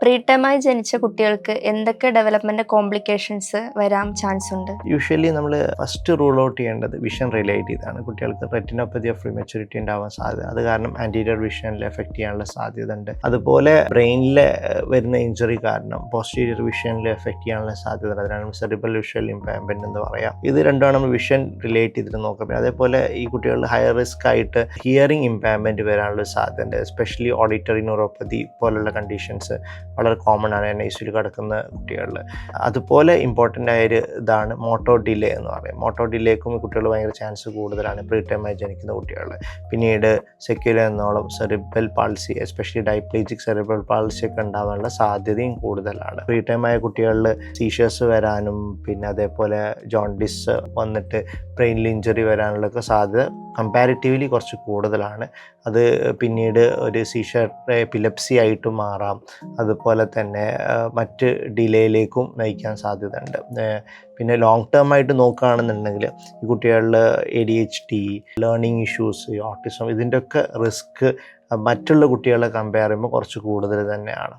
പ്രീടൈമായി ജനിച്ച കുട്ടികൾക്ക് എന്തൊക്കെ ഡെവലപ്മെന്റ് കോംപ്ലിക്കേഷൻസ് വരാൻ ചാൻസ് ഉണ്ട്? യൂഷ്വലി നമ്മൾ ഫസ്റ്റ് റൂൾ ഔട്ട് ചെയ്യേണ്ടത് വിഷൻ റിലേറ്റ് ചെയ്താണ്. കുട്ടികൾക്ക് റെറ്റിനോപ്പതി ഓഫ് പ്രീമച്യൂരിറ്റി ഉണ്ടാവാൻ സാധ്യത, അത് കാരണം ആൻറ്റീരിയർ വിഷനിൽ എഫക്റ്റ് ചെയ്യാനുള്ള സാധ്യത ഉണ്ട്. അതുപോലെ ബ്രെയിനിൽ വരുന്ന ഇഞ്ചുറി കാരണം പോസ്റ്റീരിയർ വിഷനിൽ എഫക്റ്റ് ചെയ്യാനുള്ള സാധ്യത ഉണ്ട്. അതിനാണ് സെറിബ്രൽ വിഷ്വൽ ഇംപയർമെന്റ് എന്ന് പറയാം. ഇത് രണ്ടാണ് നമ്മൾ വിഷൻ റിലേറ്റ് ചെയ്തിട്ട് നോക്കാം. അതേപോലെ ഈ കുട്ടികളിൽ ഹയർ റിസ്ക് ആയിട്ട് ഹിയറിംഗ് ഇംപയർമെന്റ് വരാനുള്ള സാധ്യത ഉണ്ട്. എസ്പെഷ്യലി ഓഡിറ്ററി ന്യൂറോപ്പതി പോലുള്ള കണ്ടീഷൻസ് വളരെ കോമൺ ആണ് NICUയിൽ കിടക്കുന്ന കുട്ടികളിൽ. അതുപോലെ ഇമ്പോർട്ടൻ്റ് ആയൊരു ഇതാണ് മോട്ടോ ഡിലേ എന്ന് പറയും. മോട്ടോ ഡിലേക്കും കുട്ടികൾ ഭയങ്കര ചാൻസ് കൂടുതലാണ് പ്രീടൈമായി ജനിക്കുന്ന കുട്ടികളിൽ. പിന്നീട് സെക്യുലർ എന്നോളം cerebral palsy, especially diplegic cerebral palsy ഒക്കെ ഉണ്ടാവാനുള്ള സാധ്യതയും കൂടുതലാണ്. പ്രീടൈമായ കുട്ടികളിൽ സീഷേഴ്സ് വരാനും പിന്നെ അതേപോലെ ജോണ്ടിസ് വന്നിട്ട് ബ്രെയിനിൽ ഇഞ്ചുറി വരാനുള്ളൊക്കെ സാധ്യത കമ്പാരിറ്റീവ്ലി കുറച്ച് കൂടുതലാണ്. അത് പിന്നീട് ഒരു സീഷർ എപ്പിലെപ്സി ആയിട്ട് മാറാം. അതുപോലെ തന്നെ മറ്റ് ഡിലേയിലേക്കും നയിക്കാൻ സാധ്യതയുണ്ട്. പിന്നെ ലോങ് ടേം ആയിട്ട് നോക്കുകയാണെന്നുണ്ടെങ്കിൽ ഈ കുട്ടികളിൽ ADHD, ലേണിംഗ് ഇഷ്യൂസ്, ഓട്ടിസം ഇതിൻ്റെയൊക്കെ റിസ്ക് മറ്റുള്ള കുട്ടികളെ കമ്പയർ ചെയ്യുമ്പോൾ കുറച്ച് കൂടുതൽ തന്നെയാണ്.